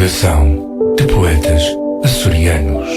Associação de Poetas Açorianos.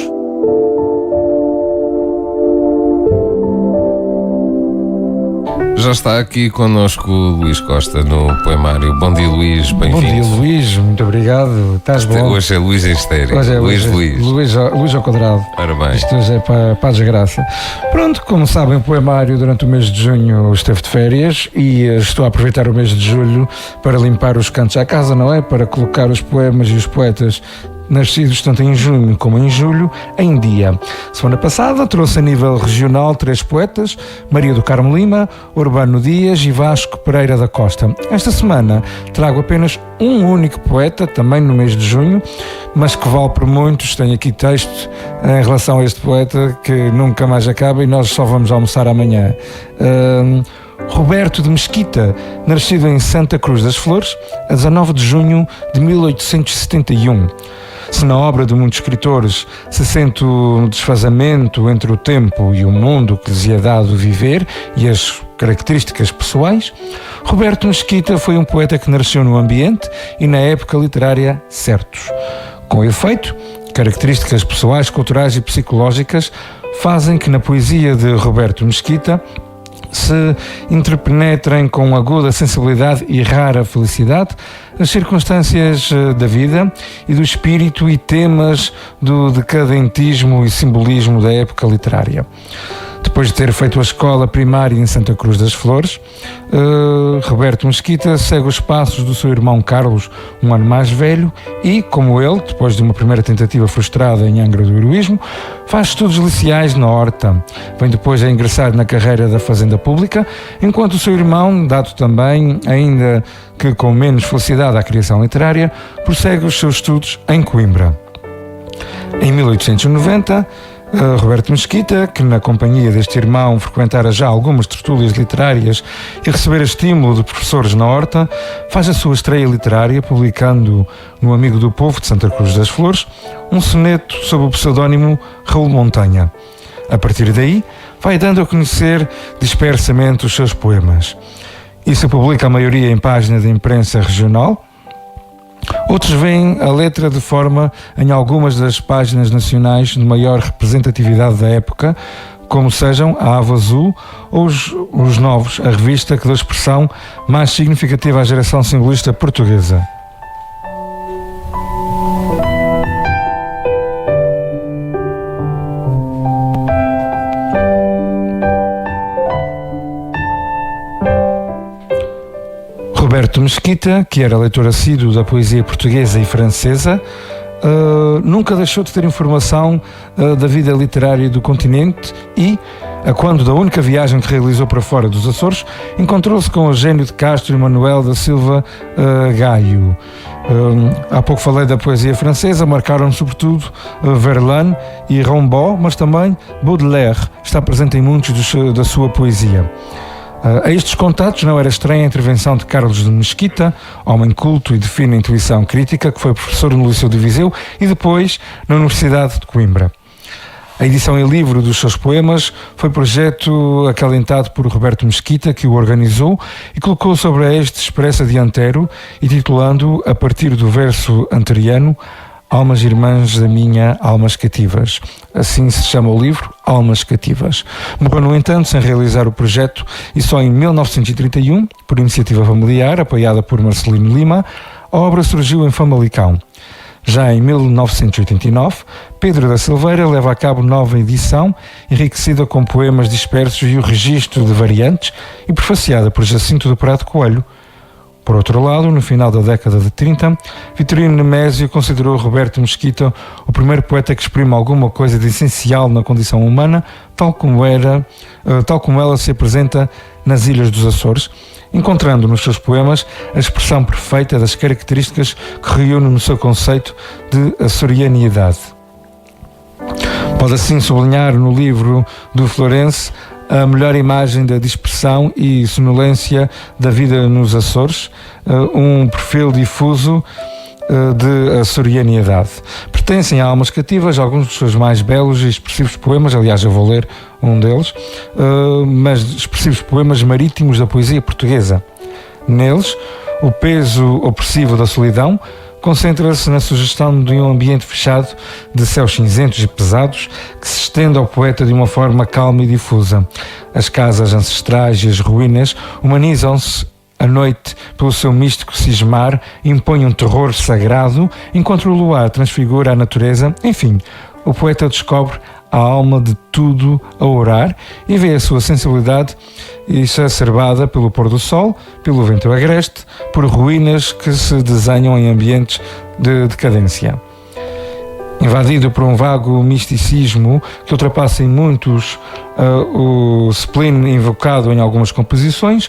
Já está aqui connosco o Luís Costa no poemário. Bom dia, Luís, bem-vindo. Bom dia, Luís, muito obrigado. Estás bom? Hoje é Luís em estéreo. Hoje é Luís ao quadrado. Ora bem. Isto hoje é para a desgraça. Pronto, como sabem, o poemário durante o mês de junho esteve de férias e estou a aproveitar o mês de julho para limpar os cantos à casa, não é? Para colocar os poemas e os poetas nascidos tanto em junho como em julho em dia. Semana passada trouxe a nível regional 3 poetas, Maria do Carmo Lima, Urbano Dias e Vasco Pereira da Costa. Esta semana trago apenas um único poeta, também no mês de junho, mas que vale por muitos. Tenho aqui texto em relação a este poeta que nunca mais acaba e nós só vamos almoçar amanhã. Roberto de Mesquita, nascido em Santa Cruz das Flores, a 19 de junho de 1871. Se na obra de muitos escritores se sente o desfazamento entre o tempo e o mundo que lhes é dado viver e as características pessoais, Roberto Mesquita foi um poeta que nasceu no ambiente e na época literária certos. Com efeito, características pessoais, culturais e psicológicas fazem que na poesia de Roberto Mesquita se interpenetrem com aguda sensibilidade e rara felicidade as circunstâncias da vida e do espírito e temas do decadentismo e simbolismo da época literária. Depois de ter feito a escola primária em Santa Cruz das Flores, Roberto Mesquita segue os passos do seu irmão Carlos, um ano mais velho, e, como ele, depois de uma primeira tentativa frustrada em Angra do Heroísmo, faz estudos liceais na Horta. Vem depois a ingressar na carreira da Fazenda Pública, enquanto o seu irmão, dado também, ainda que com menos felicidade à criação literária, prossegue os seus estudos em Coimbra. Em 1890, Roberto Mesquita, que na companhia deste irmão frequentara já algumas tertúlias literárias e recebera estímulo de professores na Horta, faz a sua estreia literária publicando no Amigo do Povo de Santa Cruz das Flores um soneto sob o pseudónimo Raul Montanha. A partir daí, vai dando a conhecer dispersamente os seus poemas. Isso publica a maioria em página de imprensa regional. Outros veem a letra de forma em algumas das páginas nacionais de maior representatividade da época, como sejam a Ave Azul ou os Novos, a revista que deu expressão mais significativa à geração simbolista portuguesa. Roberto Mesquita, que era leitor assíduo da poesia portuguesa e francesa, nunca deixou de ter informação da vida literária do continente e, a quando da única viagem que realizou para fora dos Açores, encontrou-se com Eugênio de Castro e Manuel da Silva Gaio. Há pouco falei da poesia francesa, marcaram sobretudo Verlaine e Rimbaud, mas também Baudelaire está presente em muitos da sua poesia. A estes contatos não era estranha a intervenção de Carlos de Mesquita, homem culto e de fina intuição crítica, que foi professor no Liceu de Viseu e depois na Universidade de Coimbra. A edição em livro dos seus poemas foi projeto acalentado por Roberto Mesquita, que o organizou e colocou sobre este expressa dianteiro, intitulando, a partir do verso anteriano, Almas Irmãs da Minha, Almas Cativas. Assim se chama o livro, Almas Cativas. Morreu, no entanto, sem realizar o projeto e só em 1931, por iniciativa familiar, apoiada por Marcelino Lima, a obra surgiu em Famalicão. Já em 1989, Pedro da Silveira leva a cabo nova edição, enriquecida com poemas dispersos e o registro de variantes e prefaciada por Jacinto do Prado Coelho. Por outro lado, no final da década de 30, Vitorino Nemésio considerou Roberto Mesquita o primeiro poeta que exprime alguma coisa de essencial na condição humana, tal como ela se apresenta nas Ilhas dos Açores, encontrando nos seus poemas a expressão perfeita das características que reúne no seu conceito de açorianidade. Pode assim sublinhar no livro do Florense a melhor imagem da dispersão e sonolência da vida nos Açores, um perfil difuso de açorianidade. Pertencem a Almas Cativas alguns dos seus mais belos e expressivos poemas, aliás eu vou ler um deles, mas expressivos poemas marítimos da poesia portuguesa. Neles, o peso opressivo da solidão concentra-se na sugestão de um ambiente fechado de céus cinzentos e pesados que se estende ao poeta de uma forma calma e difusa. As casas ancestrais e as ruínas humanizam-se à noite pelo seu místico cismar, impõe um terror sagrado, enquanto o luar transfigura a natureza. Enfim, o poeta descobre a alma de tudo a orar e vê a sua sensibilidade exacerbada pelo pôr do sol, pelo vento agreste, por ruínas que se desenham em ambientes de decadência. Invadido por um vago misticismo que ultrapassa em muitos o spleen invocado em algumas composições,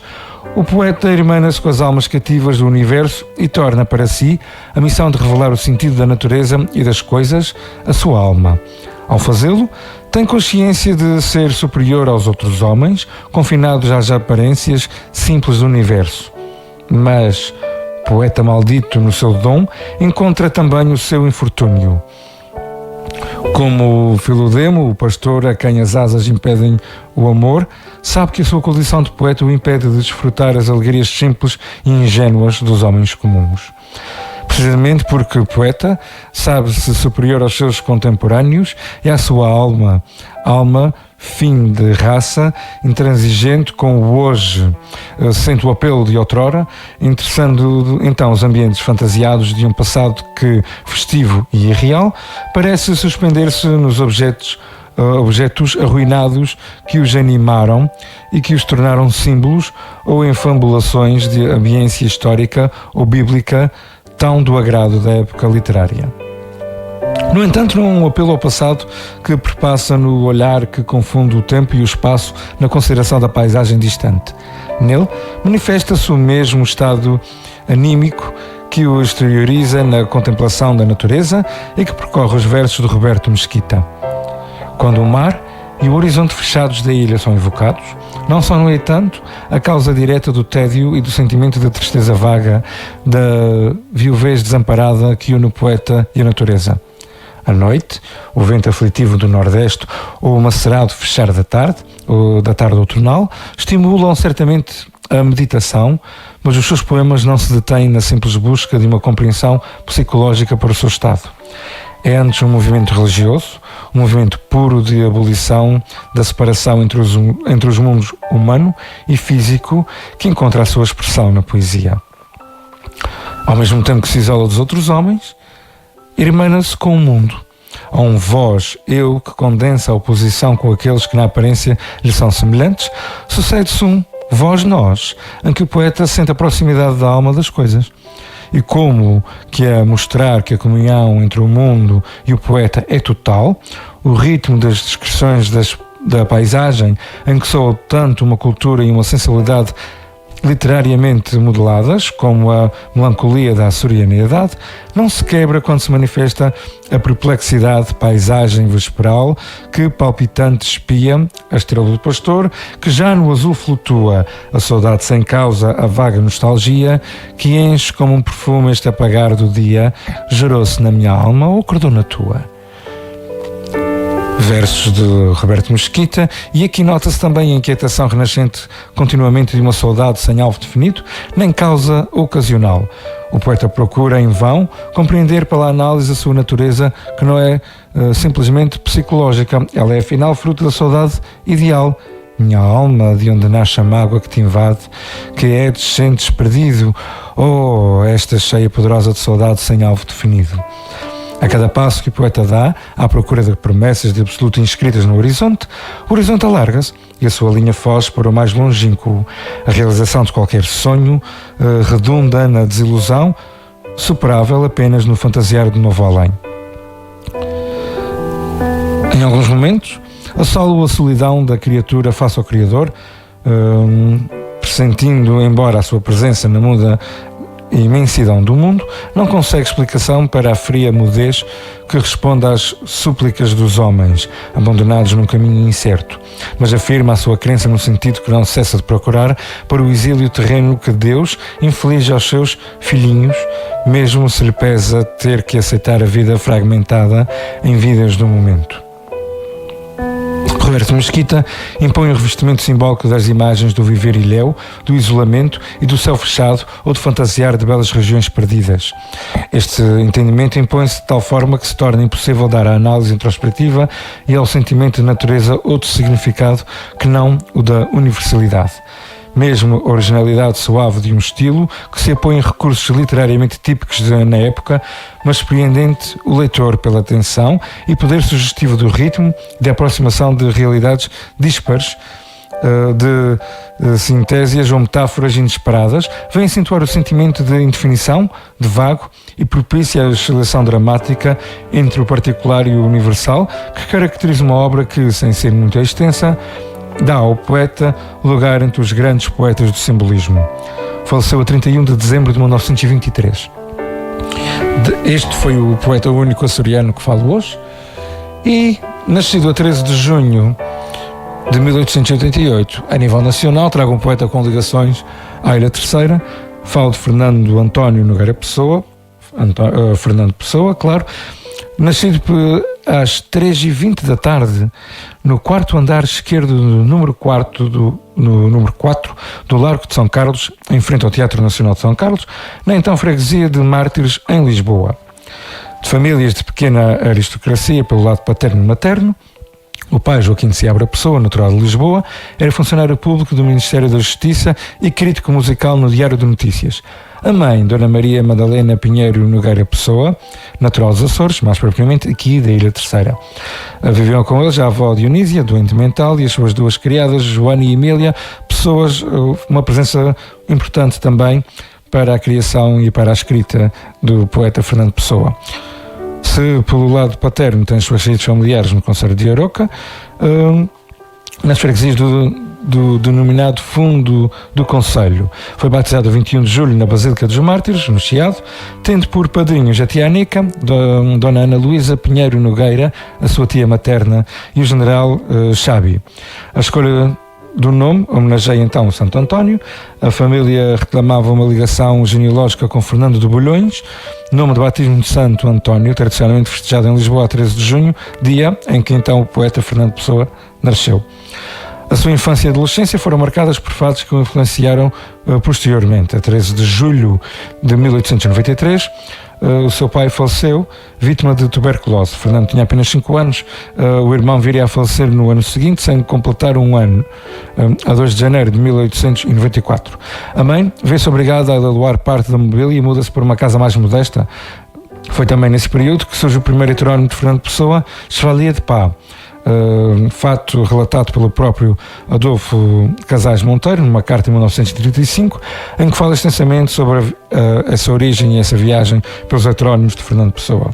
o poeta irmana-se com as almas cativas do universo e torna para si a missão de revelar o sentido da natureza e das coisas à sua alma. Ao fazê-lo, tem consciência de ser superior aos outros homens, confinados às aparências simples do universo. Mas, poeta maldito no seu dom, encontra também o seu infortúnio. Como Filodemo, o pastor a quem as asas impedem o amor, sabe que a sua condição de poeta o impede de desfrutar as alegrias simples e ingênuas dos homens comuns. Precisamente porque o poeta sabe-se superior aos seus contemporâneos e à sua alma, fim de raça, intransigente com o hoje, sente o apelo de outrora, interessando então os ambientes fantasiados de um passado que, festivo e irreal, parece suspender-se nos objetos arruinados que os animaram e que os tornaram símbolos ou em fabulações de ambiência histórica ou bíblica, tão do agrado da época literária. No entanto, não é um apelo ao passado que perpassa no olhar que confunde o tempo e o espaço na consideração da paisagem distante. Nele, manifesta-se o mesmo estado anímico que o exterioriza na contemplação da natureza e que percorre os versos de Roberto Mesquita. Quando o mar e o horizonte fechados da ilha são evocados, não são, no entanto, a causa direta do tédio e do sentimento de tristeza vaga, da viuvez desamparada que une o poeta e a natureza. À noite, o vento aflitivo do Nordeste ou o macerado fechar da tarde, ou da tarde outonal, estimulam certamente a meditação, mas os seus poemas não se detêm na simples busca de uma compreensão psicológica para o seu estado. É antes um movimento religioso, um movimento puro de abolição da separação entre os mundos humano e físico que encontra a sua expressão na poesia. Ao mesmo tempo que se isola dos outros homens, irmana-se com o mundo. Há um vós, eu, que condensa a oposição com aqueles que na aparência lhe são semelhantes, sucede-se um vós, nós, em que o poeta sente a proximidade da alma das coisas. E como que a mostrar que a comunhão entre o mundo e o poeta é total, o ritmo das descrições da paisagem, em que soa tanto uma cultura e uma sensibilidade literariamente modeladas, como a melancolia da açorianidade, não se quebra quando se manifesta a perplexidade de paisagem vesperal que palpitante espia a estrela do pastor, que já no azul flutua a saudade sem causa, a vaga nostalgia, que enche como um perfume este apagar do dia, gerou-se na minha alma ou acordou na tua. Versos de Roberto Mesquita, e aqui nota-se também a inquietação renascente continuamente de uma saudade sem alvo definido, nem causa ocasional. O poeta procura em vão compreender pela análise a sua natureza, que não é simplesmente psicológica, ela é afinal fruto da saudade ideal. Minha alma, de onde nasce a mágoa que te invade, que é descentes perdido, oh, esta cheia poderosa de saudade sem alvo definido. A cada passo que o poeta dá, à procura de promessas de absoluto inscritas no horizonte, o horizonte alarga-se e a sua linha foge para o mais longínquo. A realização de qualquer sonho redunda na desilusão, superável apenas no fantasiar de novo além. Em alguns momentos, assola-o a solidão da criatura face ao Criador, pressentindo, embora a sua presença na muda a imensidão do mundo, não consegue explicação para a fria mudez que responde às súplicas dos homens, abandonados num caminho incerto, mas afirma a sua crença no sentido que não cessa de procurar para o exílio terreno que Deus inflige aos seus filhinhos, mesmo se lhe pesa ter que aceitar a vida fragmentada em vidas do momento. Rui Roberto Mesquita impõe o revestimento simbólico das imagens do viver ilhéu, do isolamento e do céu fechado ou de fantasiar de belas regiões perdidas. Este entendimento impõe-se de tal forma que se torna impossível dar à análise introspectiva e ao sentimento de natureza outro significado que não o da universalidade. Mesmo a originalidade suave de um estilo que se apoia em recursos literariamente típicos na época, mas surpreendente o leitor pela atenção e poder sugestivo do ritmo, de aproximação de realidades dispares, de sintésias ou metáforas inesperadas, vem acentuar o sentimento de indefinição, de vago e propicia a oscilação dramática entre o particular e o universal, que caracteriza uma obra que, sem ser muito extensa, dá ao poeta lugar entre os grandes poetas do simbolismo. Faleceu a 31 de dezembro de 1923. Este foi o poeta único açoriano que falo hoje e, nascido a 13 de junho de 1888, a nível nacional, trago um poeta com ligações à Ilha Terceira. Falo de Fernando António Nogueira Pessoa, Fernando Pessoa, claro, nascido às 3h20 da tarde no quarto andar esquerdo do número 4 do Largo de São Carlos, em frente ao Teatro Nacional de São Carlos, na então freguesia de Mártires, em Lisboa. De famílias de pequena aristocracia pelo lado paterno e materno, o pai, Joaquim de Seabra Pessoa, natural de Lisboa, era funcionário público do Ministério da Justiça e crítico musical no Diário de Notícias. A mãe, Dona Maria Madalena Pinheiro Nogueira Pessoa, natural dos Açores, mais propriamente aqui da Ilha Terceira. Viviam com eles a avó Dionísia, doente mental, e as suas duas criadas, Joana e Emília, pessoas, uma presença importante também para a criação e para a escrita do poeta Fernando Pessoa. Se pelo lado paterno tem as suas raízes familiares no concelho de Aroca, nas freguesias do denominado Fundo do Concelho. Foi batizado a 21 de julho na Basílica dos Mártires, no Chiado, tendo por padrinhos a tia Anica, Dona Ana Luísa Pinheiro Nogueira, a sua tia materna, e o general Xabi. A escolha do nome homenageia então Santo António. A família reclamava uma ligação genealógica com Fernando de Bulhões, nome de batismo de Santo António, tradicionalmente festejado em Lisboa a 13 de junho, dia em que então o poeta Fernando Pessoa nasceu. A sua infância e adolescência foram marcadas por fatos que o influenciaram posteriormente. A 13 de julho de 1893, o seu pai faleceu, vítima de tuberculose. Fernando tinha apenas 5 anos, o irmão viria a falecer no ano seguinte, sem completar um ano, a 2 de janeiro de 1894. A mãe vê-se obrigada a doar parte da mobília e muda-se para uma casa mais modesta. Foi também nesse período que surge o primeiro heterónimo de Fernando Pessoa, Chevalier de Pá. Fato relatado pelo próprio Adolfo Casais Monteiro numa carta em 1935, em que fala extensamente sobre essa origem e essa viagem pelos heterónimos de Fernando Pessoa.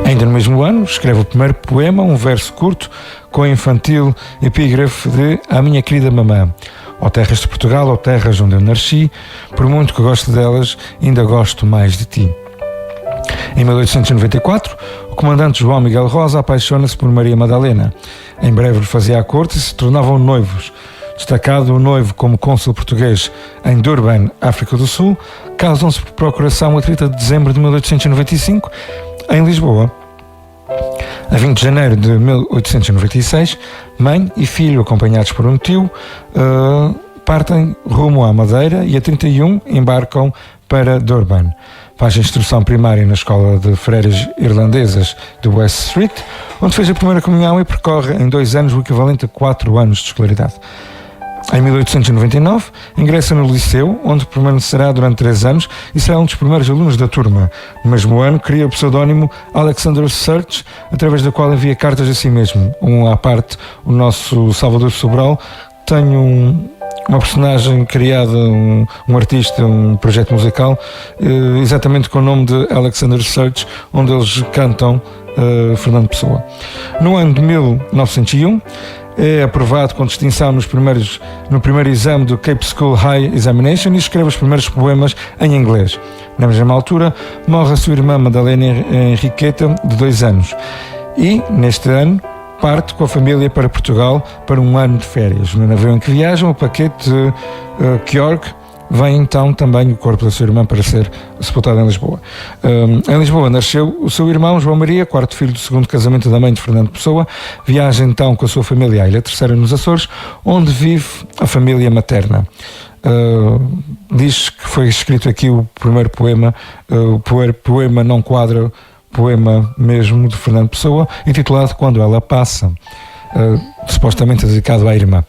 Ainda no mesmo ano escreve o primeiro poema, um verso curto com a infantil epígrafe de A Minha Querida Mamã. Ó terras de Portugal, ó terras onde eu nasci, por muito que gosto delas, ainda gosto mais de ti. Em 1894, o comandante João Miguel Rosa apaixona-se por Maria Madalena. Em breve lhe fazia a corte e se tornavam noivos. Destacado o noivo como cônsul português em Durban, África do Sul, casam-se por procuração a 30 de dezembro de 1895, em Lisboa. A 20 de janeiro de 1896, mãe e filho, acompanhados por um tio, partem rumo à Madeira e a 31 embarcam para Durban. Faz a instrução primária na escola de freiras irlandesas de West Street, onde fez a primeira comunhão e percorre em 2 anos o equivalente a 4 anos de escolaridade. Em 1899, ingressa no liceu, onde permanecerá durante 3 anos e será um dos primeiros alunos da turma. No mesmo ano, cria o pseudónimo Alexander Search, através do qual envia cartas a si mesmo. À parte, o nosso Salvador Sobral tem uma personagem criada, um artista, um projeto musical, exatamente com o nome de Alexander Search, onde eles cantam Fernando Pessoa. No ano de 1901, é aprovado com distinção no primeiro exame do Cape School High Examination e escreve os primeiros poemas em inglês. Na mesma altura, morre a sua irmã Madalena Henriqueta, de 2 anos. E, neste ano, parte com a família para Portugal para um ano de férias. No navio em que viajam, o paquete Kjorg vem então também o corpo da sua irmã para ser sepultado em Lisboa. Em Lisboa nasceu o seu irmão João Maria, quarto filho do segundo casamento da mãe de Fernando Pessoa. Viaja então com a sua família à Ilha Terceira, nos Açores, onde vive a família materna. Diz que foi escrito aqui o primeiro poema, o poema não quadra, poema mesmo de Fernando Pessoa, intitulado Quando Ela Passa, supostamente dedicado à irmã.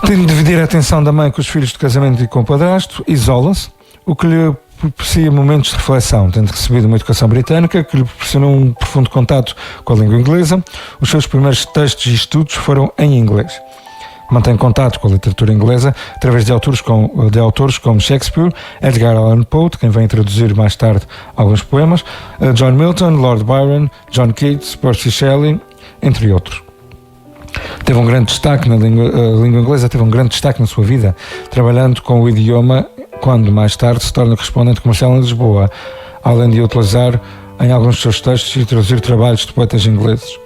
Tendo de dividir a atenção da mãe com os filhos de casamento e com o padrasto, isola-se, o que lhe propicia momentos de reflexão, tendo recebido uma educação britânica que lhe proporcionou um profundo contato com a língua inglesa. Os seus primeiros textos e estudos foram em inglês. Mantém contato com a literatura inglesa através de autores como Shakespeare, Edgar Allan Poe, quem vem traduzir mais tarde alguns poemas, John Milton, Lord Byron, John Keats, Percy Shelley, entre outros. Teve um grande destaque a língua inglesa teve um grande destaque na sua vida, trabalhando com o idioma quando mais tarde se torna correspondente comercial em Lisboa, além de utilizar em alguns dos seus textos e traduzir trabalhos de poetas ingleses.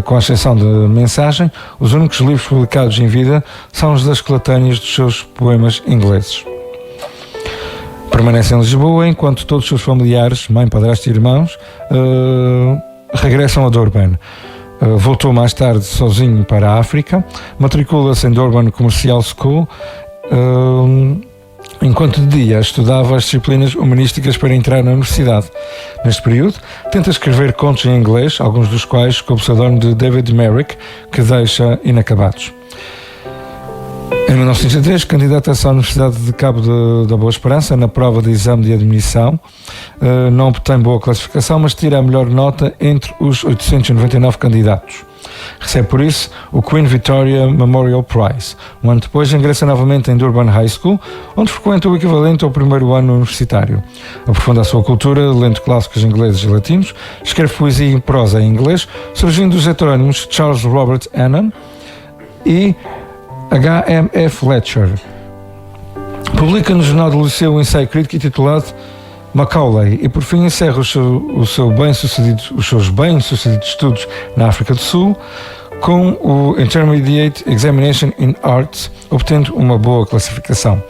Com a exceção de Mensagem, os únicos livros publicados em vida são os das coletâneas dos seus poemas ingleses. Permanece em Lisboa enquanto todos os seus familiares, mãe, padrasto e irmãos, regressam a Durban. Voltou mais tarde sozinho para a África, matricula-se em Durban Commercial School, enquanto de dia estudava as disciplinas humanísticas para entrar na universidade. Neste período, tenta escrever contos em inglês, alguns dos quais com o pseudónimo de David Merrick, que deixa inacabados. Em 1903, candidata-se à Universidade de Cabo da Boa Esperança na prova de exame de admissão. Não obtém boa classificação, mas tira a melhor nota entre os 899 candidatos. Recebe por isso o Queen Victoria Memorial Prize. Um ano depois ingressa novamente em Durban High School, onde frequenta o equivalente ao primeiro ano universitário. Aprofunda a sua cultura, lendo clássicos ingleses e latinos, escreve poesia em prosa em inglês, surgindo os heterónimos Charles Robert Annan e H.M.F. Fletcher. Publica no Jornal do Liceu um ensaio crítico intitulado Macaulay e por fim encerra os seus bem-sucedidos estudos na África do Sul com o Intermediate Examination in Arts, obtendo uma boa classificação.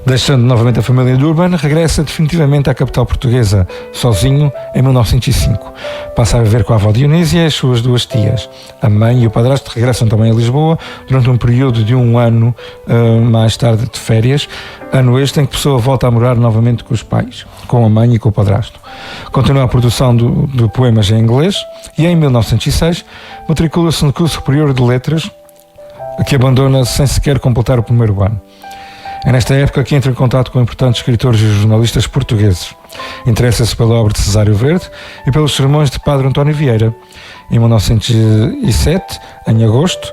Deixando novamente a família em Durban, regressa definitivamente à capital portuguesa, sozinho, em 1905. Passa a viver com a avó Dionísia e as suas duas tias. A mãe e o padrasto regressam também a Lisboa durante um período de um ano mais tarde de férias, ano este em que a pessoa volta a morar novamente com os pais, com a mãe e com o padrasto. Continua a produção de poemas em inglês e em 1906 matricula-se no curso superior de letras, que abandona sem sequer completar o primeiro ano. É nesta época que entra em contato com importantes escritores e jornalistas portugueses. Interessa-se pela obra de Cesário Verde e pelos sermões de Padre António Vieira. Em 1907, em agosto,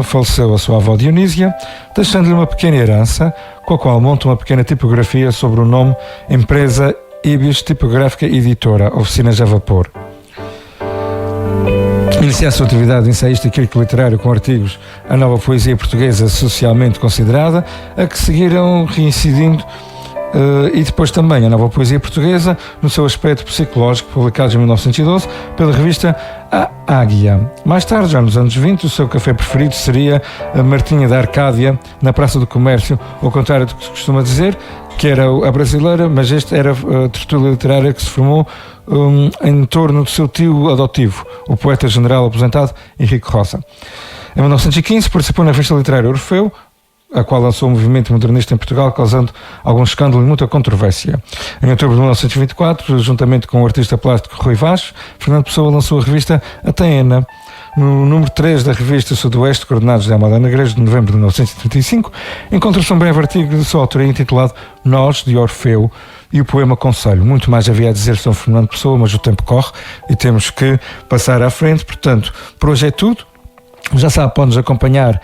faleceu a sua avó Dionísia, deixando-lhe uma pequena herança, com a qual monta uma pequena tipografia sobre o nome Empresa Ibis Tipográfica Editora, Oficinas a Vapor. Inicia a sua atividade de ensaísta e crítico literário com artigos A Nova Poesia Portuguesa Socialmente Considerada, a que seguiram reincidindo e depois também A Nova Poesia Portuguesa no seu aspecto psicológico, publicados em 1912 pela revista A Águia. Mais tarde, já nos anos 20, o seu café preferido seria a Martinha da Arcádia, na Praça do Comércio, ao contrário do que se costuma dizer, que era a brasileira, mas esta era a tertúlia literária que se formou em torno do seu tio adotivo, o poeta general aposentado Henrique Rosa. Em 1915 participou na revista literária Orfeu, a qual lançou o movimento modernista em Portugal, causando algum escândalo e muita controvérsia. Em outubro de 1924, juntamente com o artista plástico Rui Vaz, Fernando Pessoa lançou a revista Atena. No número 3 da revista Sudoeste, coordenados de Almada Negreiros, de novembro de 1935, encontra-se um breve artigo de sua autoria intitulado Nós, de Orfeu, e o poema Conselho. Muito mais havia a dizer sobre Fernando Pessoa, mas o tempo corre e temos que passar à frente. Portanto, por hoje é tudo. Já sabe, pode-nos acompanhar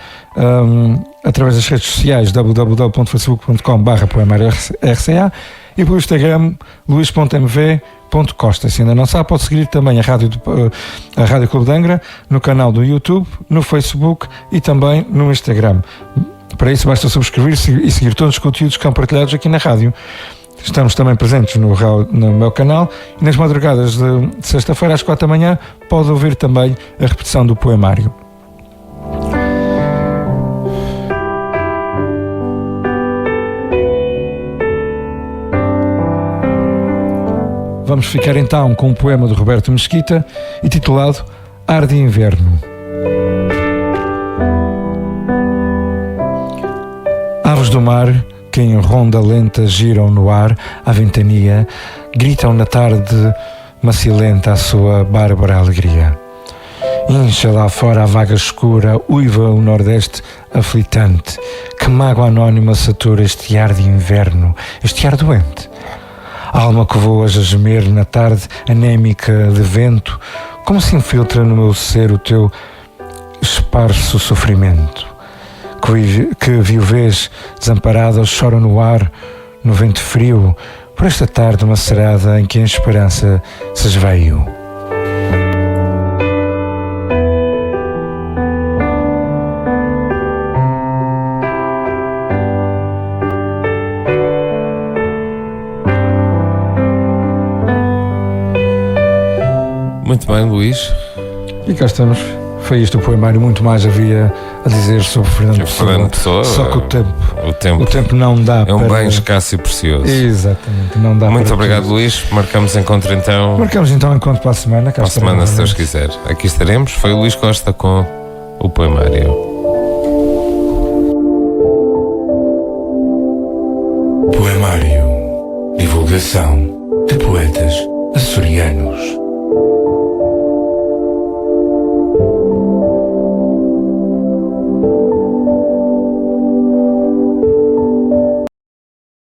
através das redes sociais www.facebook.com/poemarioRCA e pelo Instagram luís.mv.costa. Se ainda não sabe, pode seguir também a Rádio Clube de Angra no canal do YouTube, no Facebook e também no Instagram. Para isso basta subscrever e seguir todos os conteúdos que são partilhados aqui na rádio. Estamos também presentes no meu canal e nas madrugadas de sexta-feira às 4 da manhã pode ouvir também a repetição do poemário. Vamos ficar então com um poema de Roberto Mesquita, intitulado Ar de Inverno. Aves do mar, que em ronda lenta giram no ar, à ventania, gritam na tarde macilenta a sua bárbara alegria. Incha lá fora a vaga escura, uiva o nordeste aflitante, que mágoa anónima satura este ar de inverno, este ar doente. A alma que voas a gemer na tarde anémica de vento, como se infiltra no meu ser o teu esparso sofrimento. Que viuvez desamparada chora no ar, no vento frio, por esta tarde macerada em que a esperança se esvaiu. Muito bem, Luís. E cá estamos. Foi isto o poemário, muito mais havia a dizer sobre Fernando Pessoa. Só que o tempo não dá é um para... bem escasso e precioso. Exatamente, não dá. Muito para obrigado, tudo. Luís. Marcamos encontro então. Marcamos então encontro para a semana. Para a semana, se Deus quiser. Aqui estaremos. Foi o Luís Costa com o poemário. Poemário. Divulgação de poetas açorianos.